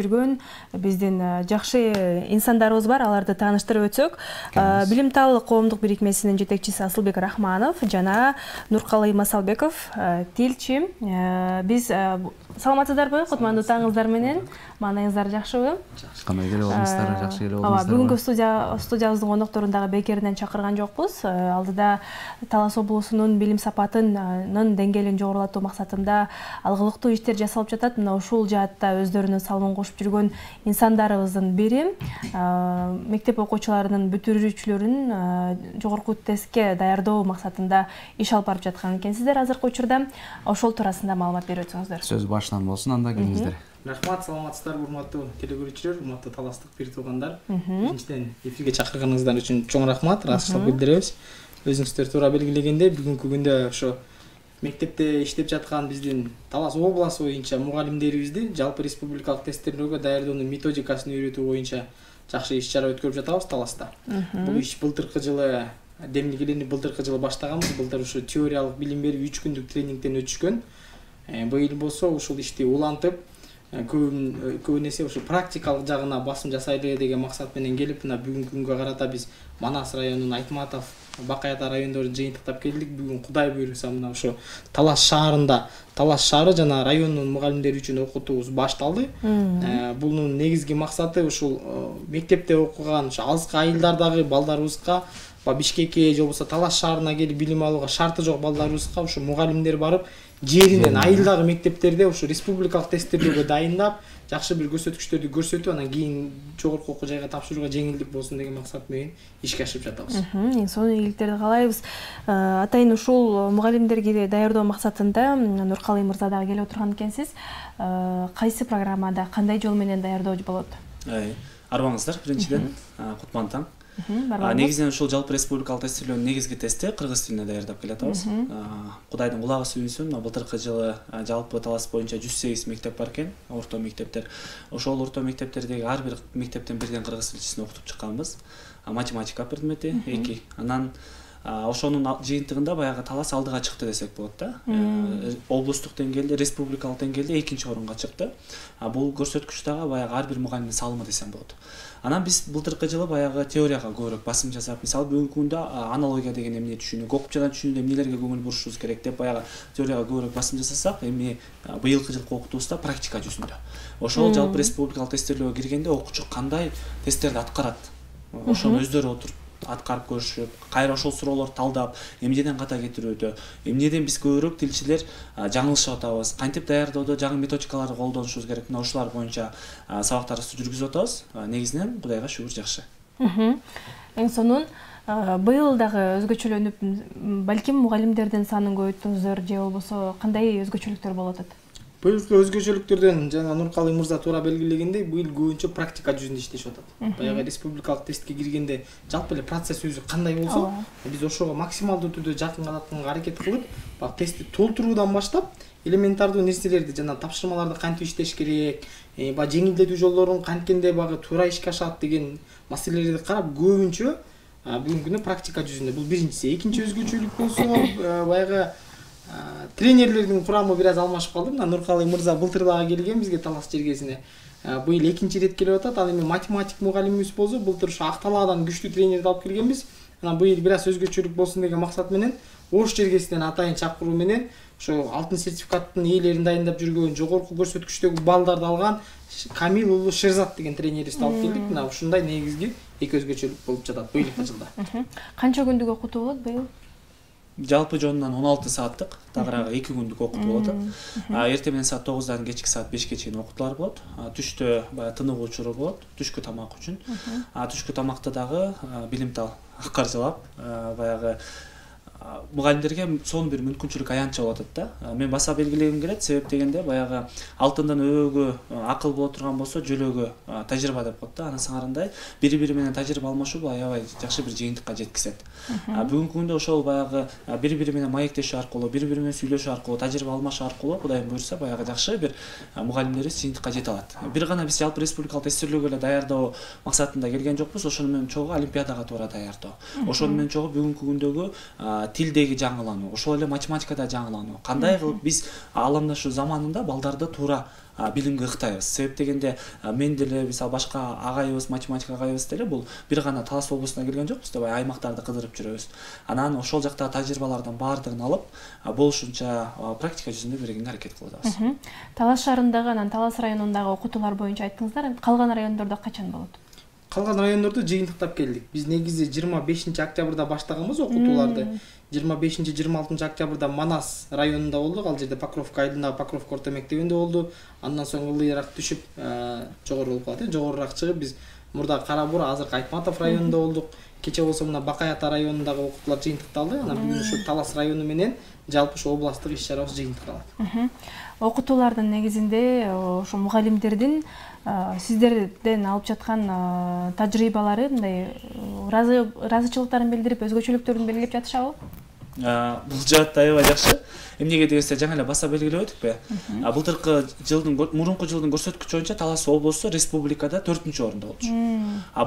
жүргөн биздин жакшы инсандарыбыз бар, аларды тааныштырып өтсөк. Билимтал коомдук бирикмесинин жетекчиси Асылбек Рахманов жана Нуркалый Масалбеков, тилчи. Биз саламатсыздарбы? Кутмандуу таңыңыздар менен. Маанайыңыздар жакшыбы? Кандай келип алдыңыздар? Жакшы келип алдыңыздар. Бүгүнкү студиябыздын конокторундагы бекеринен чакырган жокпуз. Алдыда Талас облусунун билим сапатынын деңгээлин жогорулатуу максатында алгылыктуу иштер жасалып жатат. Мына ушул жаатта өздөрүнүн салымын кошуп жүргөн инсандарыбыздын бири мектеп окуучуларынын бүтүрүүчүлөрүн жогорку тестке даярдоо максатында иш алып барып жаткан экенсиздер азыркы учурда. Ошол туурасында маалымат берип өтсөңүздөр. Сөз башынан болсун, анда келиңиздер. Рахмат, саламатсыздар, урматтуу телекөрүүчүлөр, урматтуу таластык бир туугандар. Биринчиден эфирге чакырганыңыздар үчүн чоң рахмат, ыраазычылык билдиребиз. Өзүңүздөр туура белгилегендей, бүгүнкү күндө ошо мектепте иштеп жаткан биздин Талас областы боюнча мугалимдерибизди жалпы республикалык тесттерге даярдоонун методикасын үйрөтүү боюнча жакшы иш-чара өткөрүп жатабыз Таласта. Бул иш былтыркы жылы демилгеленип былтыркы жылы баштаганбыз. Былтыр ушу теориялык билим берип 3 күндүк тренингден өтүшкөн. Быйыл болсо ушул ишти улантып, көбүнесе ушу практикалык жагына басым жасайлы деген максат менен келип, мына бүгүнкү күнгө карата биз Манас районунун Айтматов, Бакай Ата райондорун жыйынтыктап келдик. Бүгүн Кудай буйруса мына ушу Талас шаарында, Талас шаары жана районунун мугалимдери үчүн окутуубуз башталды. Бунун негизги максаты ушул мектепте окуган ушу алыскы айылдардагы балдарыбызга, Бишкекке же болбосо Талас шаарына келип билим алууга шарты жок балдарыбызга ушу мугалимдер барып жеринен айылдагы мектептерде ушу республикалык тесттерге дайындап, жакшы бир көрсөткүчтөрдү көрсөтүп, анан кийин жогорку окуу жайга тапшырууга жеңилдик болсун деген максат менен ишке ашырып жатабыз. Эң сонун ийгиликтерди каалайбыз. Атайын ушул мугалимдерди даярдоо максатында Нуркалый мырза дагы келип отурган экенсиз. Кайсы программада, кандай жол менен даярдоо болот? Арбаңыздар, биринчиден кутман таң. Негизинен ушул жалпы республикалык тестилөөнүн негизги тести кыргыз тилине даярдап келатабыз. Кудайдын кулагы сүйүнсүн, былтыркы жылы жалпы Талас боюнча 108 мектеп бар экен, орто мектептер. Ошол орто мектептердеги ар бир мектептен бирден кыргыз тилчисин окутуп чыкканбыз. Математика предмети 2. Анан ошонун жыйынтыгында баягы Талас алдыга чыкты десек болот да. Облустук деңгээлде, республикалык деңгээлде 2-нчи орунга чыкты. Бул көрсөткүч дагы баягы ар бир мугалимдин салымы десем болот. Анан биз былтыркы жылы баягы теорияга көбүрөөк басым жасап, мисалы бүгүнкү күндө аналогия деген эмне түшүнүү, копчадан түшүнүүдө эмнелерге көңүл бурушубуз керек деп баягы теорияга көбүрөөк басым жасасак, эми быйылкы жылкы окутуубузда практика жүзүндө. Ошол жалпы республикалык тестилөөгө киргенде окуучу кандай тесттерди аткарат, ошону өздөрү отуруп аткарып көрүшүп, кайра ошол суроолорду талдап, эмнеден ката кетирүүдө, эмнеден биз көбүрөөк тилчилер жаңылышып атабыз, кантип даярдоодо жаңы методикаларды колдонушубуз керек, мына ушулар боюнча сабактарыбызды жүргүзүп атабыз. Негизинен Кудайга шүгүр жакшы. Эң сонун. Быйыл дагы өзгөчөлөнүп, балким мугалимдердин санын көбөйттүңүздөр же болбосо кандай өзгөчөлүктөр болуп атат? Быйылкы өзгөчөлүктөрдөн жана Нуркалый мырза туура белгилегендей, быйыл көбүнчө практика жүзүндө иштешип атат. Баягы республикалык тестке киргенде жалпы эле процесс өзү кандай болсо, биз ошого максималдуу түрдө жакынганатынга аракет кылып, бак тестти толтуруудан баштап, элементардуу нерселерди жана тапшырмаларды кантип иштеш керек, жеңилдетүү жолдорун канткенде багы туура ишке ашат деген маселелерди карап, көбүнчө бүгүнкү күндө практика жүзүндө. Бул биринчиси. Экинчи өзгөчөлүк болсо, баягы тренерлердин курамы бир аз алмашып калды. Мына Нуркалый мырза былтыр дагы келген бизге Талас жергесине. Быйыл экинчи рет келип атат. Ал эми математик мугалимибиз болсо, былтыр ушу Акталаадан күчтүү тренерди алып келгенбиз. Анан быйыл бир аз өзгөчөлүк болсун деген максат менен Ош жергесинен атайын чакыруу менен ошо алтын сертификаттын ээлерин дайындап жүргөн, жогорку көрсөткүчтөгү балдарды алган Камил уулу Шерзат деген тренерибизди алып келдик. Мына ушундай негизги эки өзгөчөлүк болуп жатат быйылкы жылда. Канча күндүк окутуу болот быйыл? Жалпы жонунан 16 сааттык, тагыраагы 2 күндүк окутуу болот. Эртең менен саат 9-дан кечки саат 5ке чейин окутуулар болот. Түштө баягы тыныгуу учуру болот, түшкү тамак үчүн. Түшкү тамакта дагы билимтал каржылап, баягы мугалимдерге сонун бир мүмкүнчүлүк аянтча болуп атат да. Мен баса белгилегим келет, себеп дегенде баягы алтындан өбөгө акыл боло турган болсо, жөлөгө тажрыйба деп коет да. Анын сыңарындай бири-бири менен тажрыйба алмашуу бул аябай жакшы бир жыйынтыкка жеткизет. Бүгүнкү күндө ошол баягы бири-бири менен маектешүү аркылуу, бири-бири менен сүйлөшүү аркылуу, тажрыйба алмашуу аркылуу Кудайым буйруса баягы жакшы бир мугалимдерибиз жыйынтыкка жете алат. Бир гана биз жалпы республикалык тестилөөгө эле даярдоо максатында келген жокпуз, ошону менен чогуу олимпиадага туура даярдоо. Ошону менен чогуу бүгүнкү күндөгү тилдеги жаңылануу, ошол эле математикада жаңылануу. Кандай кылып биз ааламдаштыруу заманында балдарды туура билимге ыктайбыз. Себеп дегенде мен деле мисалы башка агайыбыз, математика агайыбыз деле бул бир гана Талас облусуна келген жокпуз, деп аймактарды кыдырып жүрөбүз. Анан ошол жактагы тажрыйбалардан баардыгын алып, болушунча практика жүзүндө бергенге аракет кылып атабыз. Талас шаарындагы, анан Талас районундагы окутуулар боюнча айттыңыздар. Калган райондордо качан болот? Калган райондорду жыйынтыктап келдик. Биз негизи 25-октябрда баштаганбыз окутууларды. 25-26 октябрда Манас районунда болдук. Ал жерде Покровка айылындагы Покровка орто мектебинде болду. Андан соң ылыйраак түшүп, жогору болуп калат. Жогорураак чыгып биз мурда Карабур, азыркы Айтматов районунда болдук. Кече болсо мына Бакай ата районундагы окутуулар жыйынтыкталды. Анан бүгүн ушу Талас району менен жалпы ушу областтык иш-чарабыз жыйынтыкталат. Окутуулардын негизинде ошо мугалимдердин сиздерден алып жаткан тажрыйбалары мындай ыраазычылыктарын билдирип, өзгөчөлүктөрүн белгилеп жатышабы? Бул жаатта аябай жакшы. Эмнеге дегенде жаңы эле баса белгилеп өттүкпү? Былтыркы жылдын, мурунку жылдын көрсөткүчү боюнча Талас облусу республикада 4-орунда болчу.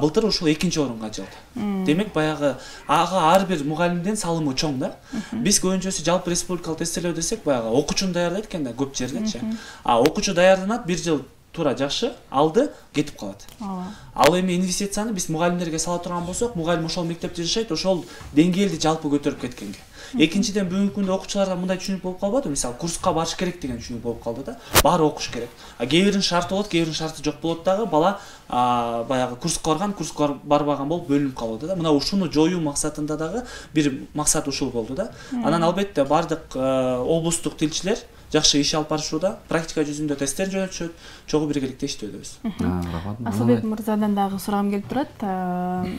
Былтыр ушул 2-орунга жылды. Демек баягы ар бир мугалимдин салымы чоң да. Биз көбүнчөсү жалпы республикалык тестелөө десек баягы окуучуну даярдайт экен да көп жерлечи. Окуучу даярданат, бир жыл тура жакшы алды, кетип калат. Ал эми инвестицияны биз мугалимдерге сала турган болсок, мугалим ошол мектепте жашайт, ошол деңгээлди жалпы көтөрүп кеткенге. Экинчиден бүгүнкү күндө окуучуларда мындай түшүнүк болуп калбады, мисалы курска барыш керек деген түшүнүк болуп калды да. Баары окуш керек. Кээ биринин шарты болот, кээ биринин шарты жок болот дагы, бала баягы курска барган, курска барбаган болуп бөлүнүп калды да. Мына ушуну жоюу максатында дагы бир максат ушул болду да. Анан албетте бардык облустук тилчилер жакшы иш алып барышууда, практика жүзүндө тесттер жөнөтүшөт, чогуу биргеликте иштөөбүз. Асылбек мырзадан дагы сурагым келип турат.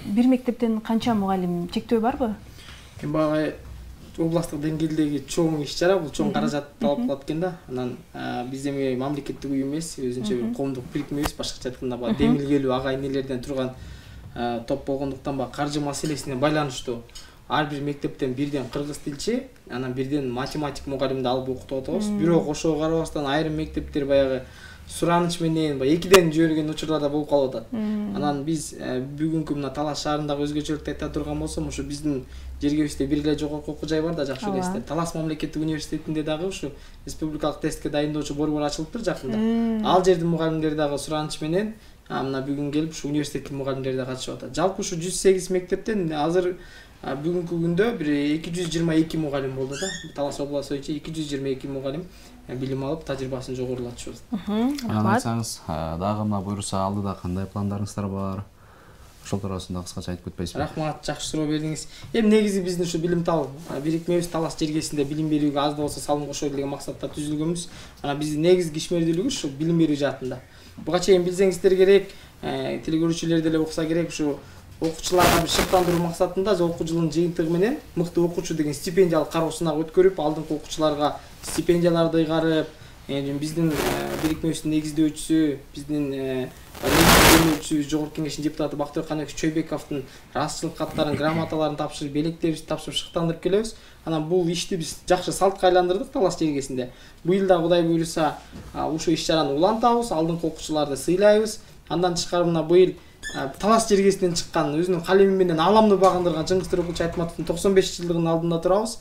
Бир мектептен канча мугалим, чектөө барбы? Баягы областтык деңгээлдеги чоң иш-чара, бул чоң каражат талап кылат экен да. Анан биз эми мамлекеттик уюм эмес, өзүнчө бир коомдук бирикмебиз, башкача айтканда баягы демилгелүү ага энелерден турган топ болгондуктан баягы каржы маселесине байланыштуу ар бир мектептен бирден кыргыз тилчи, анан бирден математик мугалимди алып окутуп атабыз. Бирок ошого карабастан айрым мектептер баягы сураныч менен экиден жиберген учурлар да болуп калып атат. Анан биз бүгүнкү мына Талас шаарындагы өзгөчөлүктү айта турган болсом, ушу биздин жергебизде бир эле жогорку окуу жай бар да, жакшы элесиздер. Талас мамлекеттик университетинде дагы ушу республикалык тестке дайындоочу борбор ачылыптыр жакында. Ал жердин мугалимдери дагы сураныч менен мына бүгүн келип ушу университеттин мугалимдери да катышып атат. Жалпы ушу 108 мектептен азыр бүгүнкү күндө бир 222 мугалим болду да. Талас обласу боюнча 222 мугалим билим алып, тажрыйбасын жогорулатышыбыз. Айтсаңыз, дагы мына буюрса алдыда кандай пландарыңыздар бар? Ошол туурасында кыскача айтып кетпейсизби? Рахмат, жакшы суроо бердиңиз. Эми негизи биздин ушу билим тал бирикмебиз Талас жергесинде билим берүүгө аз да болсо салым кошо деген максатта түзүлгөнбүз. Анан биздин негизги ишмердүүлүгүбүз ушу билим берүү жаатында. Буга чейин билсеңиздер керек, телекөрүүчүлөр деле укса керек, ушу окуучуларга бир шыктандыруу максатында окуу жылынын жыйынтыгы менен мыкты окуучу деген стипендиялык кароо сынак өткөрүп, алдыңкы окуучуларга стипендияларды ыйгарып, биздин бирикмебиздин негиздөөчүсү, биздин негиздөөчүбүз Жогорку Кеңештин депутаты Бактыбек Каныбек Чойбековдун ыраазычылык каттарын, грамоталарын тапшырып, белектерибизди тапшырып шыктандырып келебиз. Анан бул ишти биз жакшы салтка айландырдык Талас жергесинде. Быйыл да Кудай буйруса ушу иш-чараны улантабыз, алдыңкы окуучуларды сыйлайбыз. Андан тышкары мына быйыл Талас жергесинен чыккан, өзүнүн калеми менен ааламды багындырган Чыңгыз Төрөкулчу Айтматовдун 95 жылдыгынын алдында турабыз.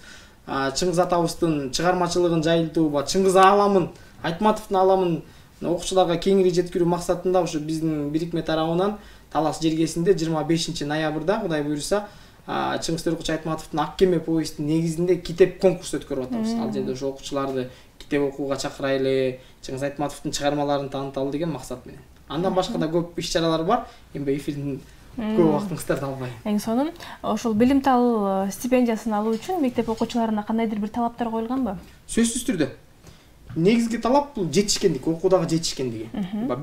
Чыңгыз атабыздын чыгармачылыгын жайылтуу, Чыңгыз ааламын, Айтматовдун ааламын окуучуларга кеңири жеткирүү максатында ушу биздин бирикме тарабынан Талас жергесинде 25 ноябрда Кудай буйруса Чыңгыз Төрөкулчу Айтматовдун Ак кеме повестинин негизинде китеп конкурсу өткөрүп атабыз. Ал жерде ошо окуучуларды китеп окууга чакырайлы, Чыңгыз Айтматовдун чыгармаларын тааныталы деген максат менен. Андан башка да көп иш-чаралар бар. Эми эфирдин көп убактыңыздарды албайм. Эң сонун, ошол билим тал стипендиясын алуу үчүн мектеп окуучуларына кандайдыр бир талаптар коюлганбы? Сөзсүз түрдө. Негизги талап бул жетишкендик, окуудагы жетишкендиги.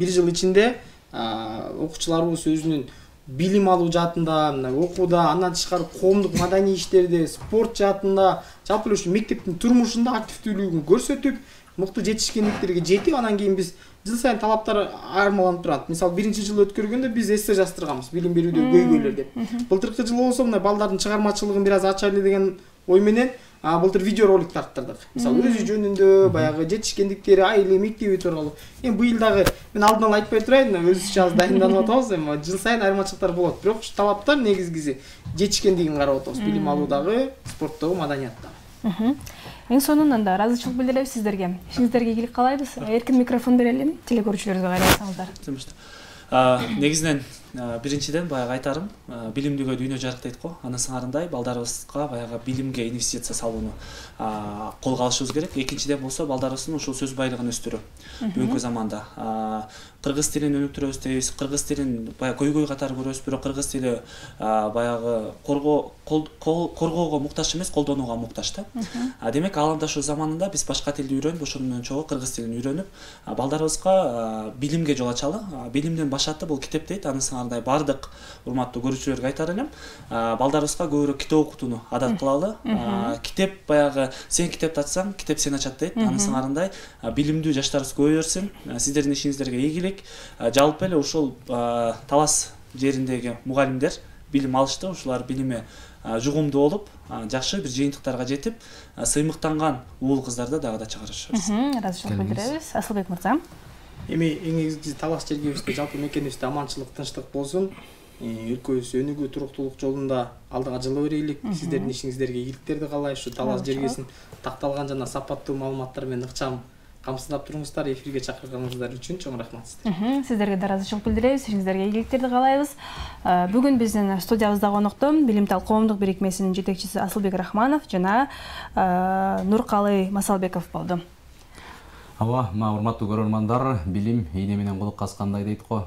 Бир жыл ичинде окуучуларыбыз өзүнүн билим алуу жаатында, окууда, андан тышкары коомдук маданий иштерде, спорт жаатында, жалпы ушу мектептин турмушунда активдүүлүгүн көрсөтүп, мыкты жетишкендиктерге жетип, анан кийин биз жыл сайын талаптар айырмаланып турат. Мисалы, биринчи жыл өткөргөндө биз эссе жаздырганбыз, билим берүүдөгү көйгөйлөр деп. Былтыркы жылы болсо мына балдардын чыгармачылыгын бир аз ачайлы деген ой менен былтыр видео ролик тарттырдык. Мисалы, өзү жөнүндө баягы жетишкендиктери, айылы, мектеби тууралуу. Эми быйыл дагы мен алдын ала айтпай турайын, өзүбүзчө аз дайынданып атабыз, эми жыл сайын айырмачылыктар болот. Бирок талаптар негизгиси жетишкендигин карап атабыз. Билим алуудагы, спорттогу, маданияттагы. Эң сонунан да ыраазычылык билдиребиз сиздерге. Ишиңиздерге ийгилик каалайбыз. Эркин микрофон берели, телекөрүүчүлөргө кайрылсаңыздар. Негизинен биринчиден баягы айтарым, билимдүүгө дүйнө жарык дейт го. Анын сыңарындай балдарыбызга баягы билимге инвестиция салууну колго алышыбыз керек. Экинчиден болсо балдарыбыздын ушул сөз байлыгын өстүрүү. Бүгүнкү заманда кыргыз тилин өнүктүрөбүз дейбиз. Кыргыз тилин баягы көйгөй катары көрөбүз, бирок кыргыз тили баягы коргоого муктаж эмес, колдонууга муктаж да. Демек аламдаштуу заманында биз башка тилди үйрөнүп, ошонун менен чогуу кыргыз тилин үйрөнүп, балдарыбызга билимге жол ачалы. Билимдин башаты бул китеп дейт. Анын сыңарындай бардык урматтуу көрүүчүлөргө айтар элем, балдарыбызга көбүрөөк китеп окутууну адат кылалы. Китеп баягы сен китепти ачсаң, китеп сени ачат дейт. Анын сыңарындай билимдүү жаштарыбыз көбөйө берсин. Сиздердин ишиңиздерге ийгилик. Жалпы эле ушул Талас жериндеги мугалимдер билим алышты, ушулар билими жугумдуу болуп, жакшы бир жыйынтыктарга жетип, сыймыктанган уул кыздарды дагы да чыгарышабыз. Ыраазычылык билдиребиз. Асылбек мырза. Эми эң негизги Талас жергебизде, жалпы мекенибизде аманчылык, тынчтык болсун. Өлкөбүз өнүгүү, туруктуулук жолунда алдыга жылы берелик. Сиздердин ишиңиздерге ийгиликтерди каалайбыз. Ушу Талас жергесин такталган жана сапаттуу маалыматтар менен ыкчам камсыздап туруңуздар. Эфирге чакырганыңыздар үчүн чоң рахмат сиздерге. Сиздерге да ыраазычылык билдиребиз. Ишиңиздерге ийгиликтерди каалайбыз. Бүгүн биздин студиябызда конокто Билимтал коомдук бирикмесинин жетекчиси Асылбек Рахманов жана Нуркалы Масалбеков болду. Урматтуу көрөрмандар, билим ийне менен кулак аскандай дейт го.